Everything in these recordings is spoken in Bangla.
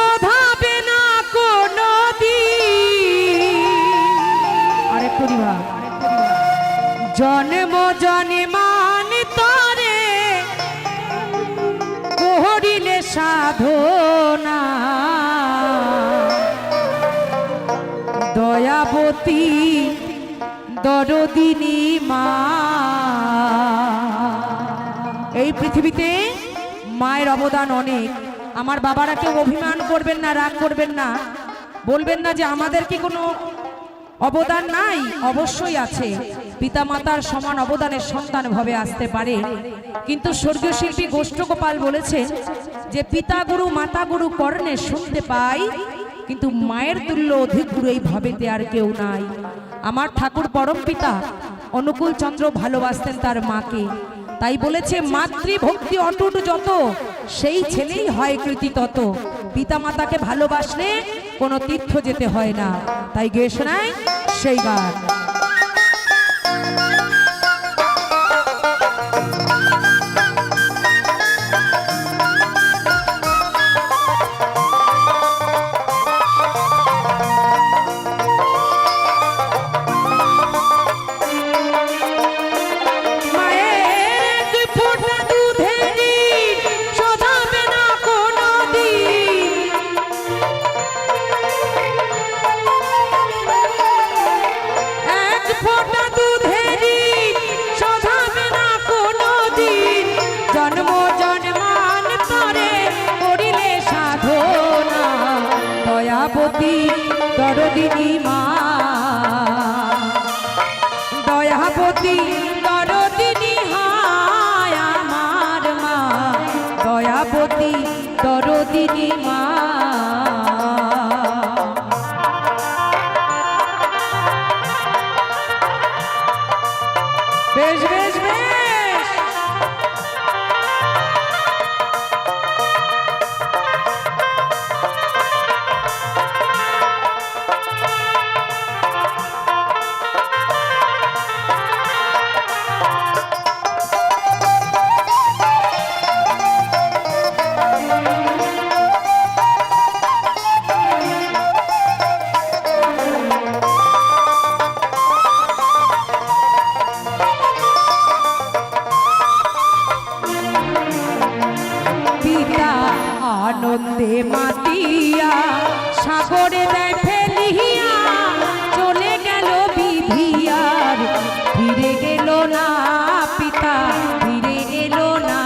শোধাবে না কোনো দিন। আরেকটু দিবা, জন্ম জন্মান তরে করিলে সাধনা, দয়াবতী দরদিনী মা। এই পৃথিবীতে মায়ের অবদান অনেক। আমার বাবারা কেউ অভিমান করবেন না, রাগ করবেন না, বলবেন না যে আমাদের কি কোনো অবদান নাই। অবশ্যই আছে, পিতামাতার সমান অবদানের সন্তান ভাবে আসতে পারে। কিন্তু স্বর্গীয় শিল্পী গোষ্ঠগোপাল বলেছেন যে পিতা গুরু মাতা গুরু কর্ণে শুনতে পাই, কিন্তু মায়ের তুল্য অধিক গুরু এই ভাবেতে আর কেউ নাই। আমার ঠাকুর পরম পিতা অনুকূল চন্দ্র ভালোবাসতেন তার মাকে, তাই বলেছে মাতৃভক্তি অটুট যত, সেই ছেলেই হয় কৃতি তত। পিতা মাতাকে ভালোবাসলে কোনো তীর্থ যেতে হয় না। তাই গেয়ে শোনায় সেই গান। দরদিনী মা, দয়াবতী দরদিনী হায় আমার মা, দয়াবতী দরদিনী মা। বেশ বেশ বেশ। আনন্দে মাতিয়া সাগরে দেয় ফেলিয়া, চলে গেল বিধিয়ার ফিরে গেল না পিতা, ফিরে এলো না।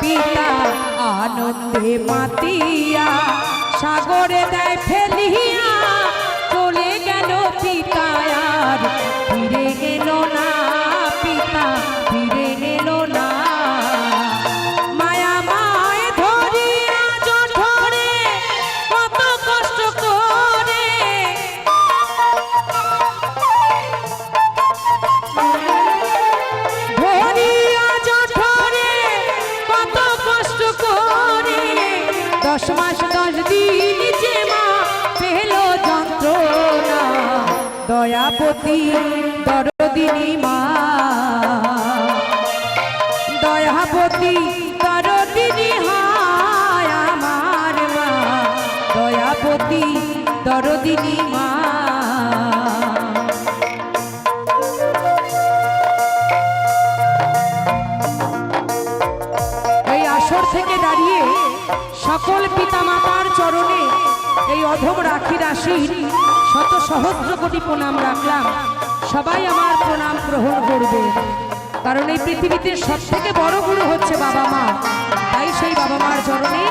পিতা আনন্দে মাতিয়া সাগরে দেয় ফেলিয়া, চলে গেল পিতা আর ফিরে এলো না পিতা, ফিরে এলো না। মায়া মায় ধরিয়া জঠরে কত কষ্ট করে, ধরিয়া জঠরে কত কষ্ট করে, 10 মাস 10 দিন যে মা পেল যন্ত্রণা, দয়াবতী দরদিনী মা, দয়াবতী দরদিনী হায় আমার মা, দয়াবতী দরদিনী মা। এই আসর থেকে দাঁড়িয়ে সকল পিতামাতার চরণে এই অধম রাখি রাশির শত সহস্র কোটি প্রণাম রাখলাম। সবাই আমার প্রণাম গ্রহণ করবে, কারণ এই পৃথিবীতে সব থেকে বড় গুরু হচ্ছে বাবা মা। তাই সেই বাবা মার চরণে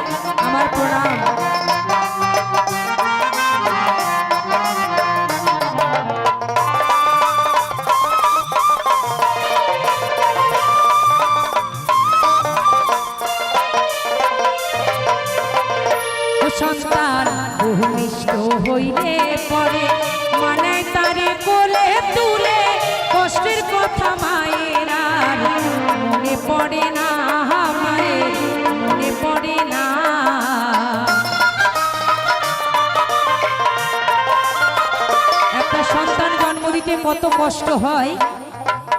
আমার প্রণাম। সন্তান ভূমিষ্ঠ হইলে পরে মানে তারে কোলে তুলে, কষ্টের কথা মায়ের আর মনে পড়ে না, মায়ের মনে পড়ে না। একটা সন্তান জন্ম দিতে কত কষ্ট হয়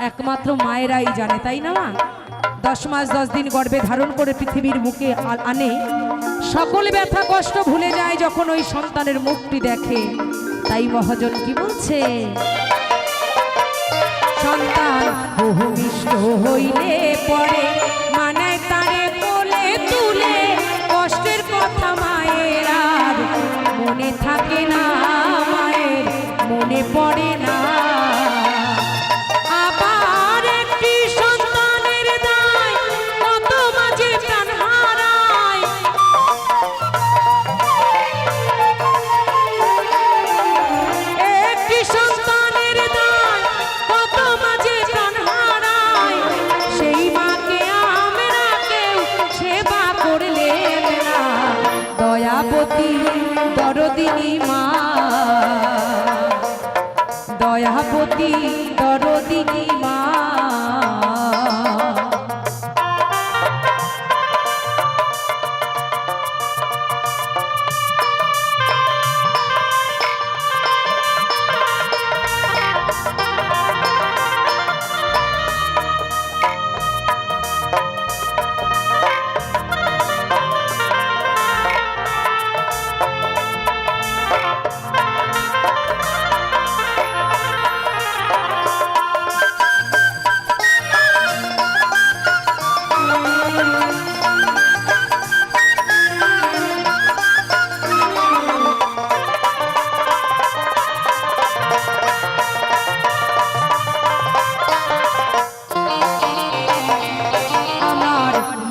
একমাত্র মায়েরাই জানে, তাই না? 10 মাস 10 দিন গর্ভে ধারণ করে পৃথিবীর বুকে আনে, সকল ব্যথা কষ্ট ভুলে যায় যখন ওই সন্তানের মুখটি দেখে। তাই মহাজন কি বলছে, সন্তান বহু মিষ্ট হইলে পরে মানায় তারে কোলে তুলে, কষ্টের কথা মায়ের আর মনে থাকে না, মায়ের মনে পড়ে না। আবার একটি সন্তানের দায় কত মাঝে প্রাণ হারায়, একটি সন্তানের দায় কত মাঝে প্রাণ হারায়, সেই মাকে আমরা কেউ সেবা করলেন না। দয়াবতী দরদিনী মা, দয়াবতী দরদিনী মা।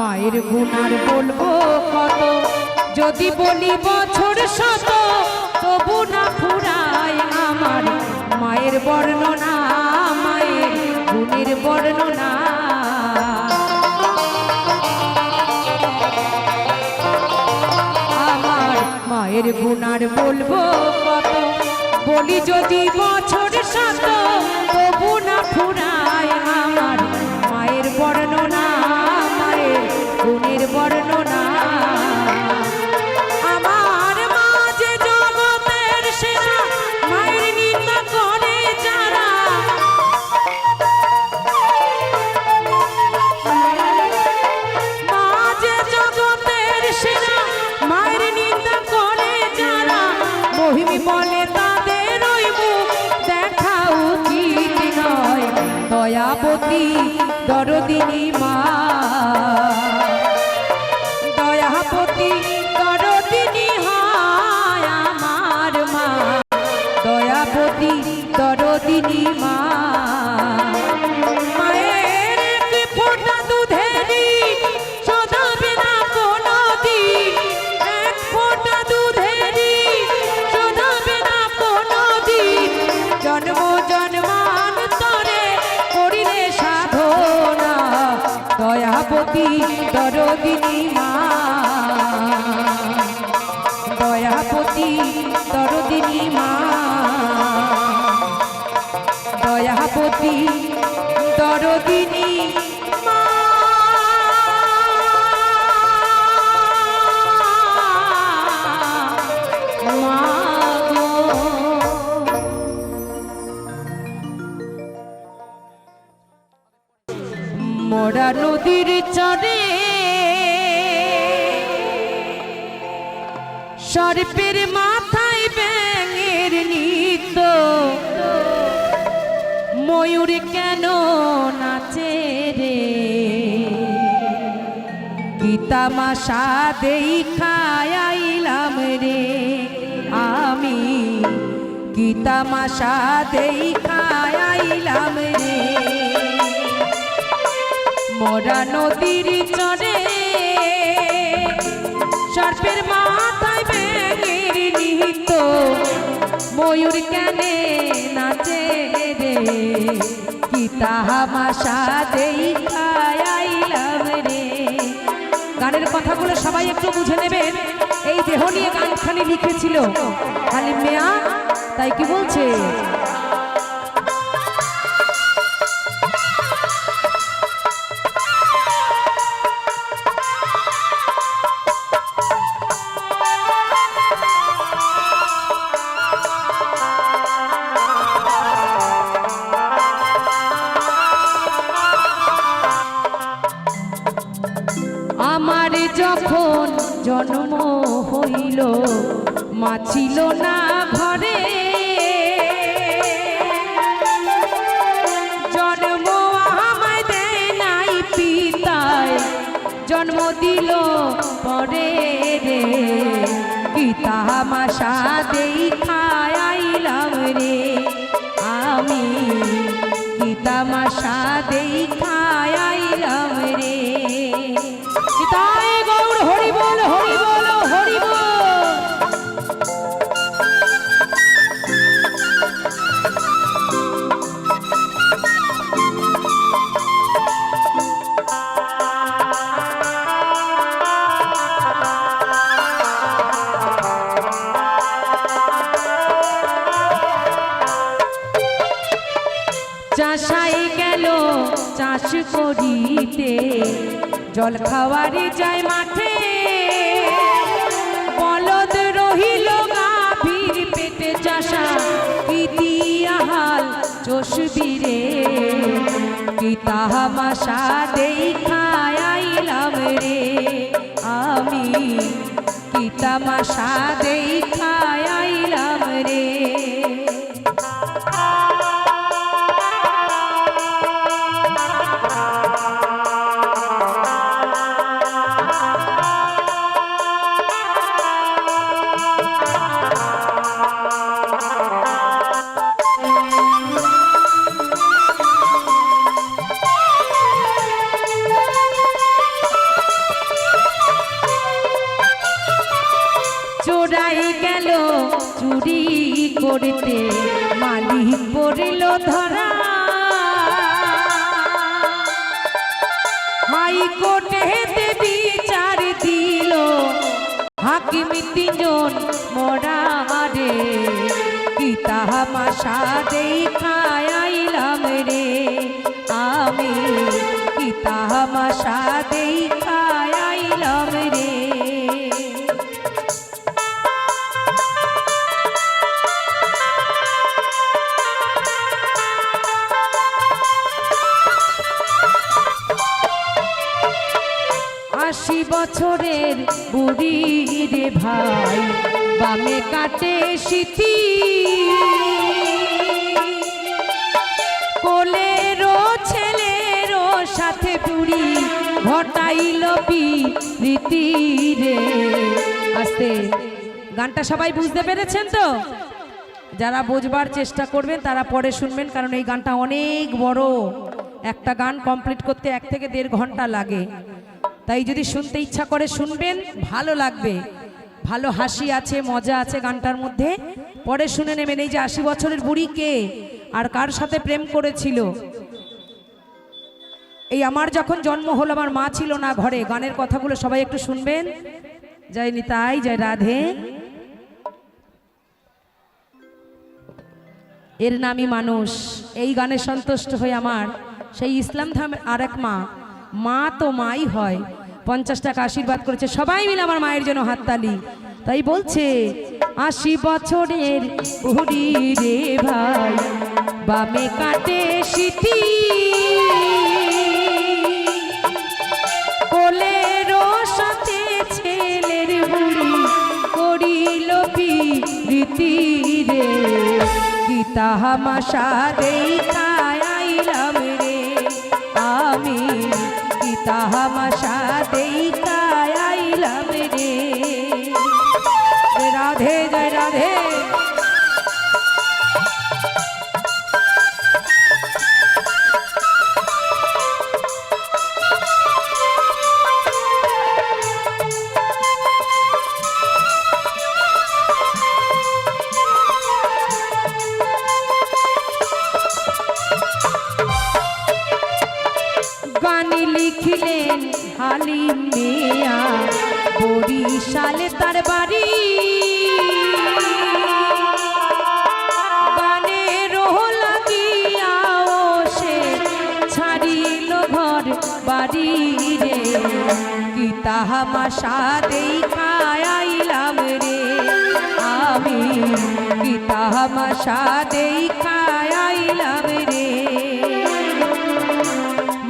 মায়ের গুণার বলবো কত, যদি বলি বছর শত তবু না ফুরায় আমার মায়ের বর্ণনা, মায়ের গুণের বর্ণনা। আমার মায়ের গুণার বলবো কত, বলি যদি বছর শত তবু না ফুরায় আমার মায়ের বর্ণনা, গুণের বর্ণনা। আমার মা যে জগতের সেরা, মায়ের নিন্দা করে যারা, মা যে জগতের সেরা, মায়ের নিন্দা করে যারা, মহিমী বলে তাদের ওই মুখ দেখা উচিত নয়। দয়াবতী দরদিনী মা, দয়াবতী দরদিনী হয় আমার মা, দয়াবতী দরদিনী মা। মায়ের এক ফোঁটা দুধেরই শোধাবে না কোনো দিন, এক ফোঁটা দুধেরই শোধাবে না কোনো দিন, জন্ম জন্মান্তরে করিলে সাধনা। দয়াবতী দরদিনী মা, দয়াবতী দরদিনী মা, দয়াবতী দরদিনী মা। মোরা নদীর চরে সর্পের মাথায় ব্যাঙের নৃত্য, ময়ূর কেন নাচে রে, কি তামাশা দেখাইলাম রে আমি, কি তামাশা দেখাইলাম রে। মোরা নদীর চরে সর্পের মাথায় ব্যাঙের নৃত্য, ময়ূর কেনে নাচে রে, কি তামাশা দেখাইলাম রে। গানের কথাগুলো সবাই একটু বুঝে নেবেন। এই দেহ নিয়ে গানখানি লিখেছিল হালিম মিয়া, তাই কি বলছে, আমার যখন জন্ম হইল মা ছিল না ঘরে, জন্ম আমায় দেয় নাই পিতায়, জন্ম দিল পরে রে, কি তামাশা দেখায় আইলাম রে আমি, কি তামাশা দেখায় আইলাম রে। তাই গৌর হরি বল হরি বল হরি বল। চাষাই গেল চাষ করিতে, জল খাওয়ারি যায় মাঠে, বলদ রহিল গাভীর পেটে, চাষা কি দিয়া হাল চষবিরে, কি তামাশা দেখায় আইলাম রে আমি, কি তামাশা দেখায় আইলাম রে। চোরাই গেল চুরি করতে, মালিক পড়ল ধরা, হাইকোর্টে বিচার দিল হাকিম তিনজন মরা রে, কি তামাশা দেখায় আইলাম রে আমি, কি তামাশা দেখায় আইলাম রে। আশি বছরের বুড়ি রে ভাই, বামে কাটে সিথি, কোলেরও ছেলেরও সাথে বুড়ি ঘটাইল প্রীতি রে। আস্তে গানটা সবাই বুঝতে পেরেছেন তো? যারা বুঝবার চেষ্টা করবেন তারা পরে শুনবেন, কারণ এই গানটা অনেক বড়, একটা গান কমপ্লিট করতে 1 থেকে 1.5 ঘন্টা লাগে। তাই যদি শুনতে ইচ্ছা করে শুনবেন, ভালো লাগবে, ভালো হাসি আছে, মজা আছে গানটার মধ্যে, পরে শুনে নেবেন। এই যে 80 বছরের বুড়ি কে আর কার সাথে প্রেম করেছিল, এই আমার যখন জন্ম হলো আমার মা ছিল না ঘরে, গানের কথাগুলো সবাই একটু শুনবেন। জয় নিতাই, জয় রাধে। এর নামই মানুষ। এই গানে সন্তুষ্ট হয়ে আমার সেই ইসলাম ধামের আরেক মা, মা তো মাই হয়, 50 টাকা আশীর্বাদ করেছে, সবাই মিলে আমার মায়ের জন্য হাততালি। তাই বলছে 80 বছরের বুড়ি রে ভাই, বামে কাটে সিথি, কোলেরও সাথে ছেলের বুড়ি করিল প্রীতি রে, কি তামাশা দেখায় আইলাম রে আমি, কি তামাশা দেখায় আইলাম রে। রাধে জয় রাধে। গানে লিখিলেন হালিম মিয়া, বরিশালে তার বাড়ি, গানের লাগিয়া সে ছাড়িল ঘর বাড়ি রে, কি তামাশা দেখায় আইলাম রে আমি, কি তামাশা দেখায় আইলাম রে।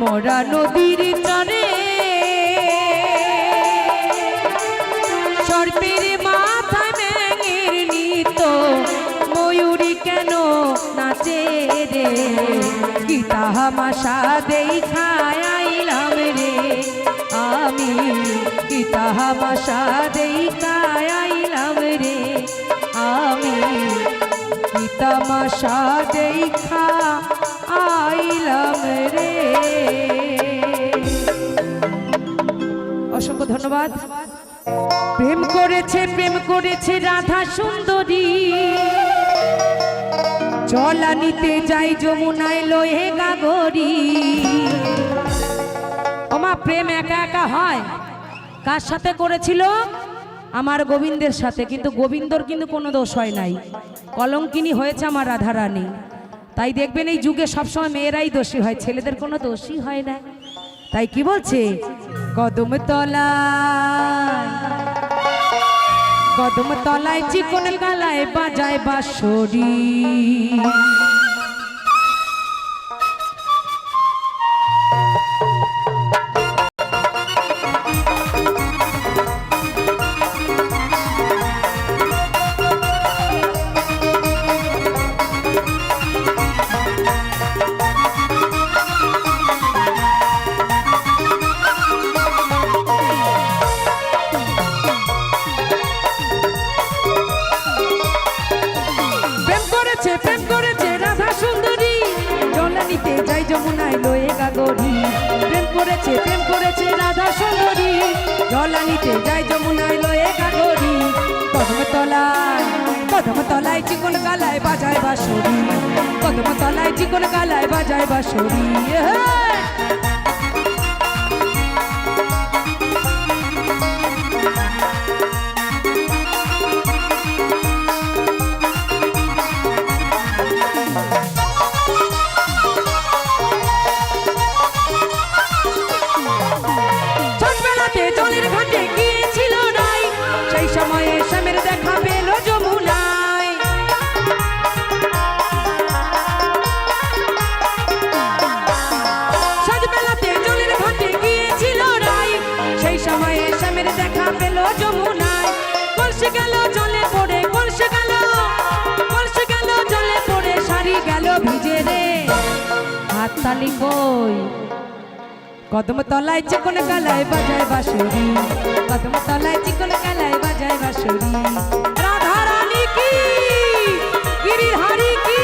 মোরা নদীর চরে তামাশা দেখাইলাম রে আমি, কি তামাশা দেখাইলাম রে আমি, কি তামাশা দেখা আইলাম রে। অসংখ্য ধন্যবাদ। প্রেম করেছে রাধা সুন্দরী, জলা নিতে যাই যমুনায় লয়ে গাগরি। ওমা প্রেম একা একা হয়, কার সাথে করেছিল? আমার গোবিন্দের সাথে, কিন্তু গোবিন্দর কিন্তু কোনো দোষ হয় নাই, কলঙ্কিনী হয়েছে আমার রাধারানী। তাই দেখবেন এই যুগে সবসময় মেয়েরাই দোষী হয়, ছেলেদের কোনো দোষই হয় না। তাই কি বলছে? কদম তলায় চিকন গালায় বাজায় বাঁশরি। প্রেম করেছে রাধা সুন্দরী, জলা নিতে যাই যমুনায় লয়ে গাগরি। প্রেম করেছে রাধা সুন্দরী, জলা নিতে যাই যমুনায় লয়ে গাগরি। কদম তলায় চিকন গালায় বাজায় বাঁশরি, কদম তলায় চিকন গালায় বাজায় বাঁশরি। জলের ঘাটে গিয়েছিল নাই, সেই সময়ে স্বামীর দেখা পেল যমুনায়। সাজবেলাতে জলের ঘাটে গিয়েছিল নাই, সেই সময়ে স্বামীর দেখা পেল যমুনায়। কলসি গেল জলে পড়ে, কলসি গেল জলে পড়ে, শাড়ি গেল ভিজে রে। হাততালি কই? কদম তলায় চিকন গালায় বাজায় বাঁশরি, কদম তলায় চিকন গালায় বাজায় বাঁশরি। রাধা রানী কি, গিরিধারী কি।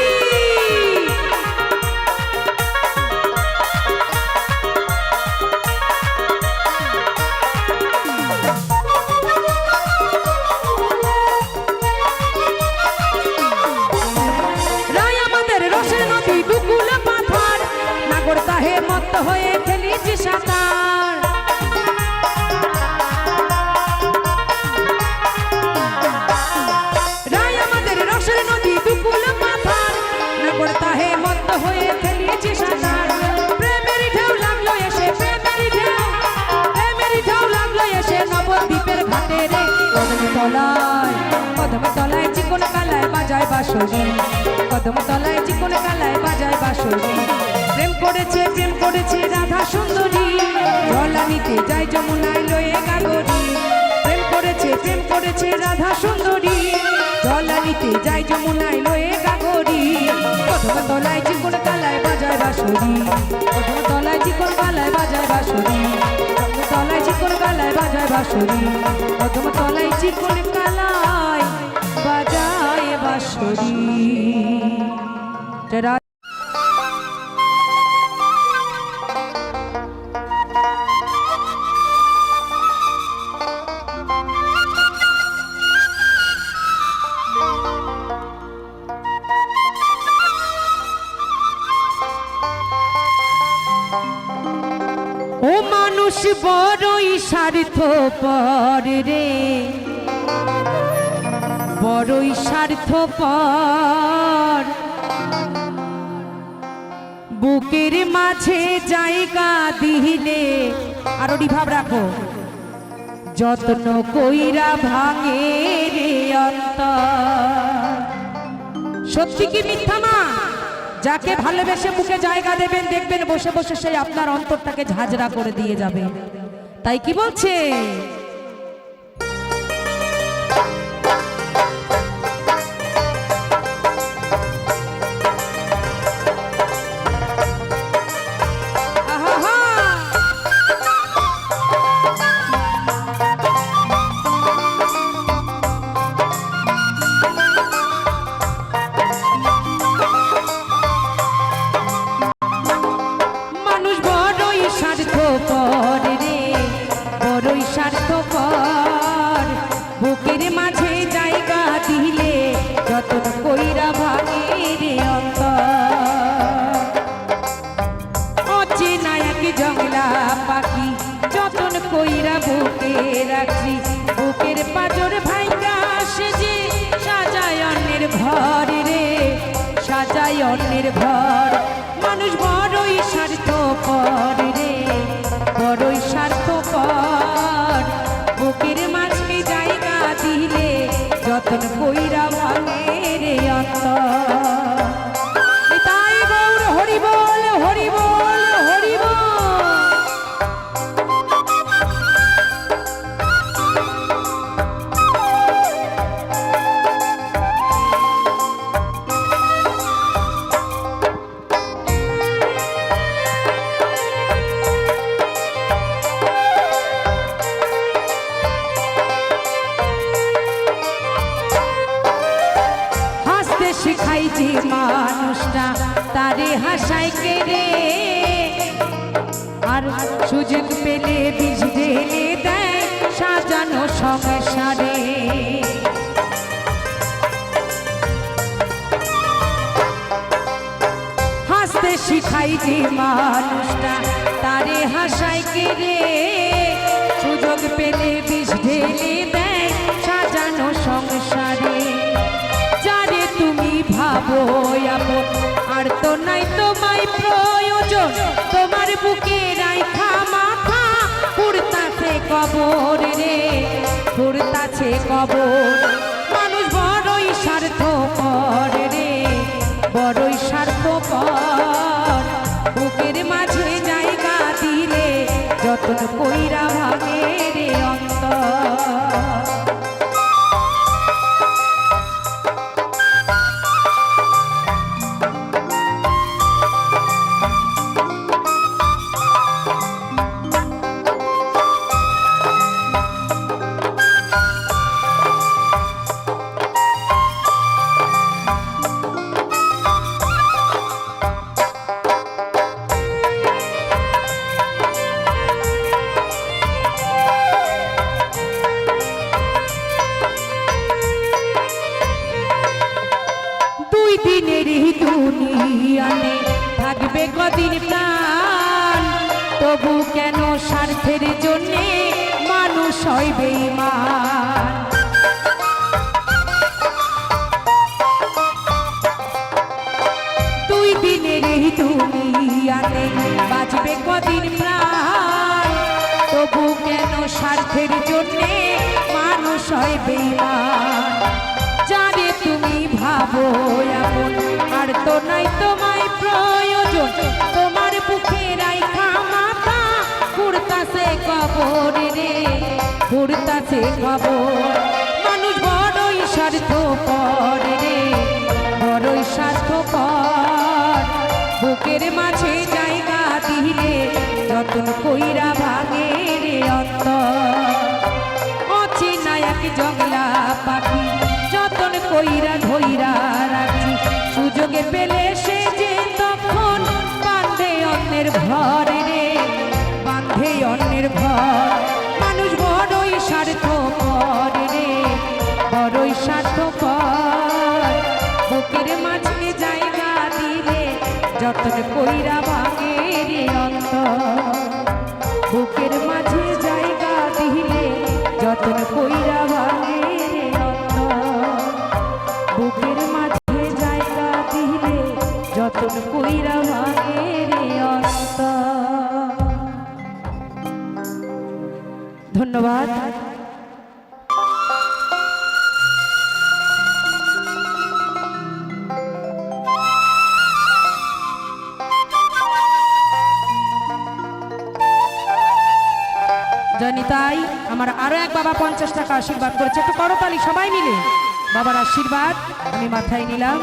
রায় আমাদের রসের নদী দুকুল পাথার, নাগর তাহে মত্ত হয়ে খেলিছি সাঁতার। রায় আমাদের রসের নদী দুকুল পাথার, নাগর তাহে মত্ত হয়ে খেলিছি সাঁতার। প্রেমের ঢেউ লাগলো এসে, প্রেমের ঢেউ লাগলো এসে নবদ্বীপের ঘাটে রে। কদম তলায় চিকন গালায় বাজায় বাঁশরি, কদম তলায় চিকন গালায় বাজায় বাঁশরি। প্রেম করেছে রাধা সুন্দরী, জলা নিতে যায় যমুনায় লয়ে গাগরি। প্রেম করেছে রাধা সুন্দরী, জলা নিতে যায় যমুনায় লয়ে গাগরি। কদম তলায় চিকন গালায় বাজায় বাঁশরি, কদম তলায় চিকন গালায় বাজায় বাঁশরি, কদম তলায় চিকন গালায় বাজায় বাঁশরি, কদম তলায় চিকন গালায় বাজায় বাঁশরি। ও মানুষ বড়ই স্বার্থপর রে, বড়ই স্বার্থপর। বুকের মাঝে জায়গা দিলে, আরো ভাব রাখো, যত্ন কইরা ভাঙে রে অন্তর। সত্যি কি মিথ্যা মা? যাকে ভালোবেসে মুখে জায়গা দেবেন, দেখবেন বসে বসে সেই আপনার অন্তরটাকে ঝাঁঝরা করে দিয়ে যাবে। তাই কি বলছে? স্বার্থপর বুকের মাঝে জায়গা দিলে যতন কইরা ভাঙে রে অন্তর অচেনা এক জংলা পাখি যতন কইরা বুকে রাখছি বুকের পাজর ভাইঙ্গা সেজে সাজায় অন্যের ঘর রে সাজায় অন্যের ঘর মানুষ বড়ই স্বার্থপর রে বড়ই স্বার্থপর বুকের মাঝে জায়গা দিলে যতন কইরা ভাঙে রে অন্তর তাই গৌর হরি বল হরি বল হরি বল শিখাই যে মানুষটা তারে হাসাই কেড়ে আর সুযোগ পেলে বিষ ঢেলে দেয় সাজানো সংসারে হাসতে শিখাই যে মানুষটা তারে হাসাই কেড়ে সুযোগ পেলে বিষ ঢেলে দেয় সাজানো সংসারে ভাবো আপন আর তো নাই তোমায় প্রয়োজন তোমার বুকে রাইখা মাথা পুরতাছে কবর রে পুরতাছে কবর মানুষ বড়ই স্বার্থপর রে বড়ই স্বার্থপর বুকের মাঝে জায়গা দিলে যতন কইরা ভাঙে রে অন্তর দিনের দুনিয়াতে থাকবে কদিন প্রাণ তবু কেন স্বার্থের জন্যে মানুষ হয় বেঈমান দুই দিনের দুনিয়াতে বাঁচবে কদিন প্রাণ তবু কেন স্বার্থের জন্যে মানুষ হয় বেঈমান জানে তুমি ভাবো আপন আর তো নাই তোমায় প্রয়োজন তোমার বুকে রাইখা মাথা পুরতাছে কবর রে পুরতাছে কবর মানুষ বড়ই স্বার্থপর রে বড়ই স্বার্থপর বুকের মাঝে জায়গা দিলে যতন কইরা ভাঙে রে অন্তর অচেনা এক জংলা পাখি যতন কইরা ধইরা রাখছি সুযোগে পেলে সে যে তখন বাঁধে অন্যের ঘর রে বাঁধে অন্যের ঘর মানুষ বড়ই স্বার্থপর রে বড়ই স্বার্থপর বুকের মাঝে জায়গা দিলে যতন কইরা ভাঙে রে অন্তর বুকের মাঝে জায়গা দিলে যতন কইরা ভাঙে রে অন্তর বুকের মাঝে জায়গা দিলে যতন কইরা ভাঙে রে অন্তর ধন্যবাদ জনিতাই আমার আরো এক বাবা 50 টাকা আশীর্বাদ করেছে একটু করতালি সবাই মিলে বাবার আশীর্বাদ আমি মাথায় নিলাম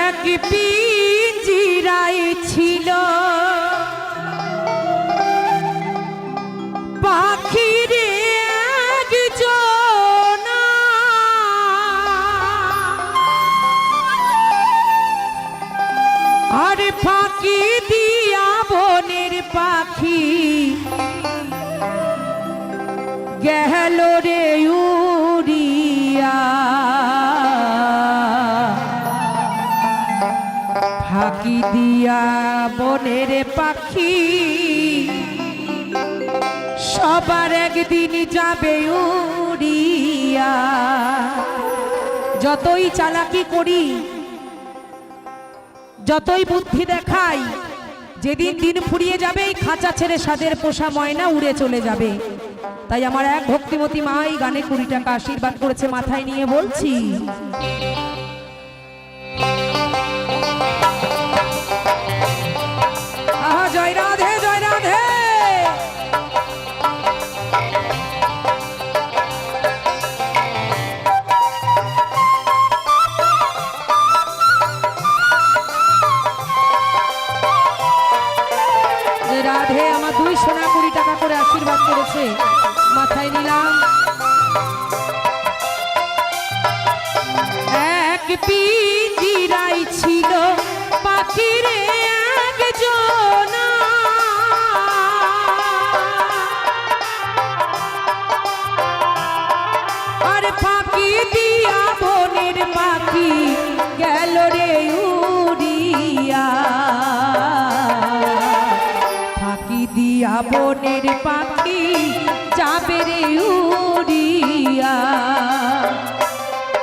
এক পিঞ্জিরায় ছিল পাখির একজন পাখি গেল রে উড়িয়া, ফাঁকি দিয়া বনের পাখি সবার একদিন যাবে উড়িয়া। যতই চালাকি করি, যতই বুদ্ধি দেখাই, যেদিন দিন ফুরিয়ে যাবে এই খাঁচা ছেড়ে সাদের পোষা ময়না উড়ে চলে যাবে। তাই আমার এক ভক্তিমতী মা এই গানে 20 টাকা আশীর্বাদ করেছে, মাথায় নিয়ে বলছি। আহা জয় রাধে জয় রাধে। রাধে আমার 2 সোনা 20 টাকা করে আশীর্বাদ করেছে, মাথায় নিলাম। এক পিঞ্জিরাই ছিল পাখিরে একজন, আর পাখি দিয়া বনের পাখি গেল রে উড়িয়া, দিয়া বনের পাখি যাবে রে উড়িয়া।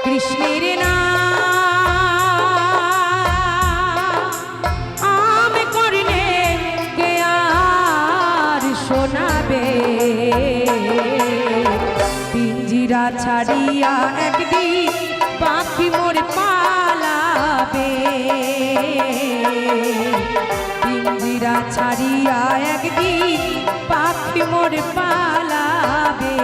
কৃষ্ণের নাম করলে কে আর শোনাবে, পিঞ্জিরা ছাড়িয়া একদিন পাখি মোর পালাবে, পিঞ্জিরা ছাড়িয়া একদিন পাখি মোর পালাবে।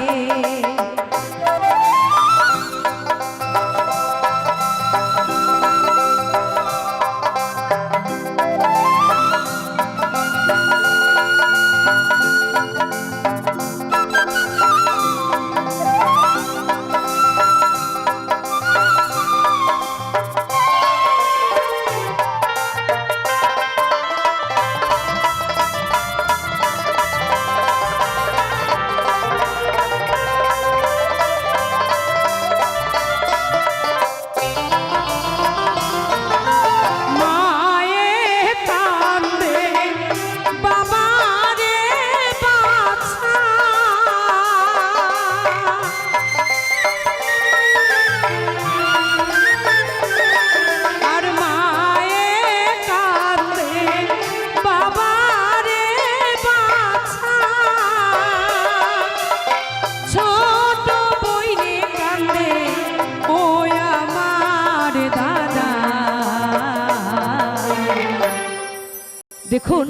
দেখুন,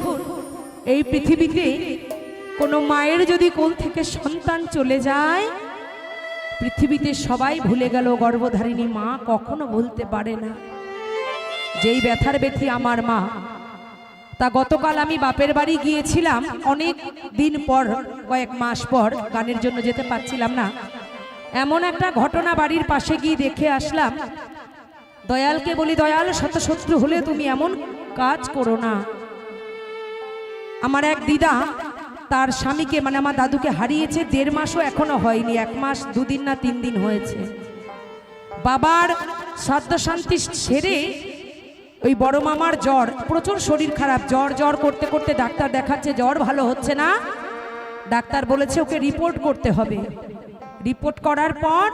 এই পৃথিবীতে কোনো মায়ের যদি কোল থেকে সন্তান চলে যায়, পৃথিবীতে সবাই ভুলে গেল, গর্ভধারিণী মা কখনো ভুলতে পারে না। যেই ব্যথার ব্যথী আমার মা, তা গতকাল আমি বাপের বাড়ি গিয়েছিলাম, অনেক দিন পর, কয়েক মাস পর, গানের জন্য যেতে পারছিলাম না। এমন একটা ঘটনা বাড়ির পাশে গিয়ে দেখে আসলাম। দয়ালকে বলি, দয়াল, শতশত্রু হলে তুমি এমন কাজ করো না। আমার এক দিদা তার স্বামীকে, মানে আমার দাদুকে হারিয়েছে, 1.5 মাসও এখনো হয়নি, 1 মাস 2 দিন না 3 দিন হয়েছে। বাবার শ্রাদ্ধ শান্তি সেরে ওই বড় মামার জ্বর, প্রচুর শরীর খারাপ, জ্বর জ্বর করতে করতে ডাক্তার দেখাচ্ছে, জ্বর ভালো হচ্ছে না। ডাক্তার বলেছে ওকে রিপোর্ট করতে হবে। রিপোর্ট করার পর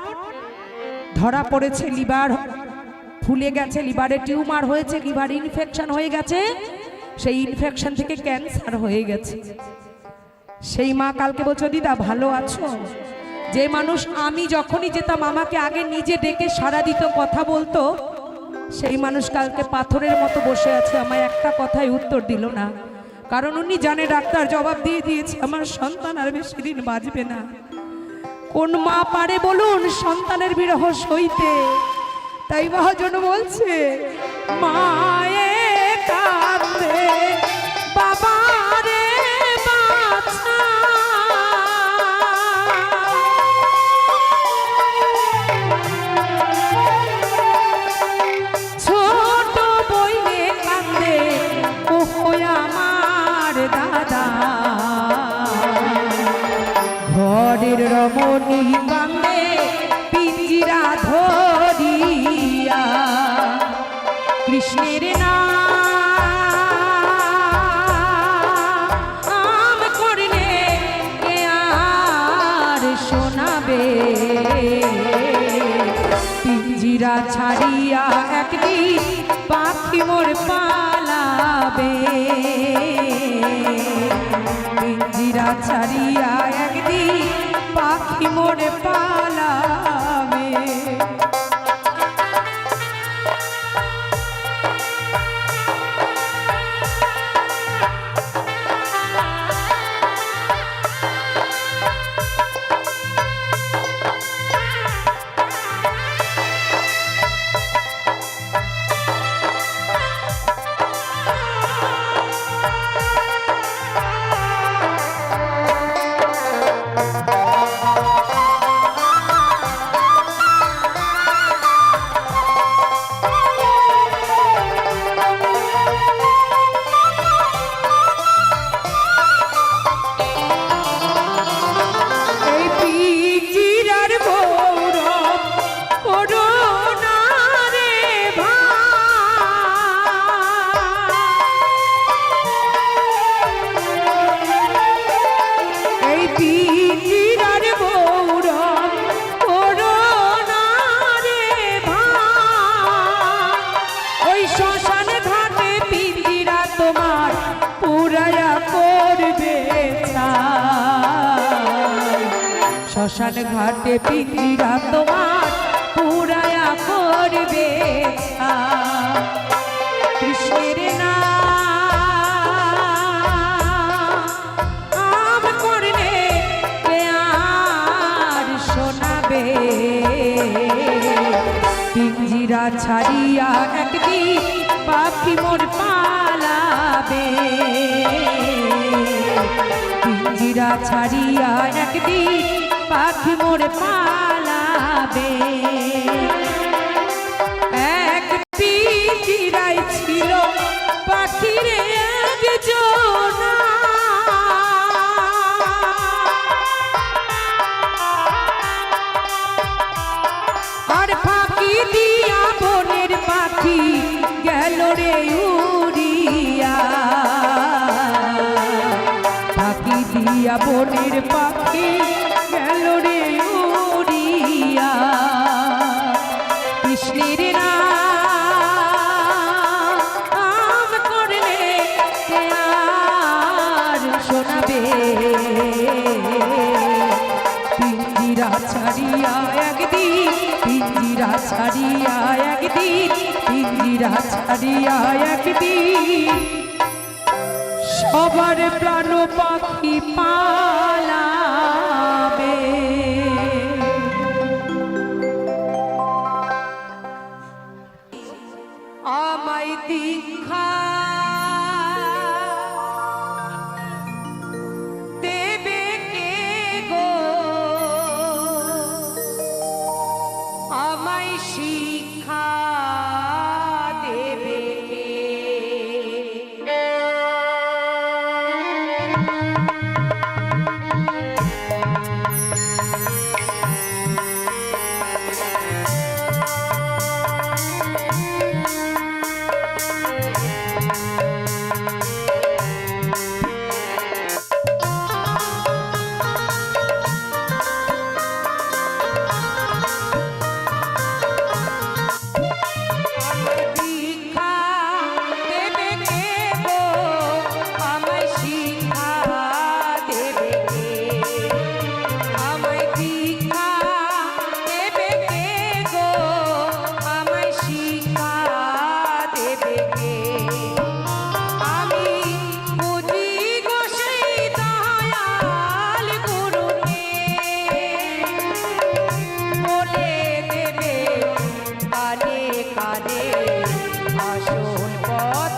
ধরা পড়েছে লিভার ফুলে গেছে, লিভারে টিউমার হয়েছে, লিভার ইনফেকশন হয়ে গেছে, সেই ইনফেকশন থেকে ক্যান্সার হয়ে গেছে। সেই মা কালকে বলছে, দিদা ভালো আছো? যে মানুষ আমি যখনই যেতাম আমাকে আগে নিজে ডেকে সাড়া দিত, কথা বলতো, সেই মানুষ কালকে পাথরের মতো বসে আছে, আমায় একটা কথাই উত্তর দিল না। কারণ উনি জানে, ডাক্তার জবাব দিয়ে দিয়েছে আমার সন্তান আর বেশি দিন বাঁচবে না। কোন মা পারে বলুন সন্তানের বিরহ সইতে? তাই মহাজন বলছে, মায়ে কাঁদে বাবা রে বাছা, ছোট বইনে কাঁদে ও আমার দাদা। কৃষ্ণের নাম করলে কে আর শোনাবে পিঞ্জিরা ছাড়িয়া একদিন পাখি মোর পালাবে পিঞ্জিরা ছাড়িয়া একদিন পাখি মোর পালাবে শ্মশান ঘাটে পিঞ্জিরা তোমার পুরায়া করবে কৃষ্ণের নাম করলে কে আর শোনাবে পিঞ্জিরা ছাড়িয়া একদিন পাখি মোর পালাবে পিঞ্জিরা ছাড়িয়া একদিন পাখি মোর পালাবে এক পিঞ্জিরায় ছিল পাখিরে একজন আর ফাঁকি দিয়া বনের পাখি গেল রে উড়িয়া ফাঁকি দিয়া বনের পাখি গেল রে উড়িয়া কৃষ্ণের নাম করলে কে আর শোনাবে পিঞ্জিরা ছাড়িয়া একদিন পিঞ্জিরা ছাড়িয়া একদিন পিঞ্জিরা ছাড়িয়া একদিন সবার প্রাণ পাখি পালাবে আমায় দীক্ষা দেবে কে গো আমায় শিক্ষা দেবে কে কানে আসল পথ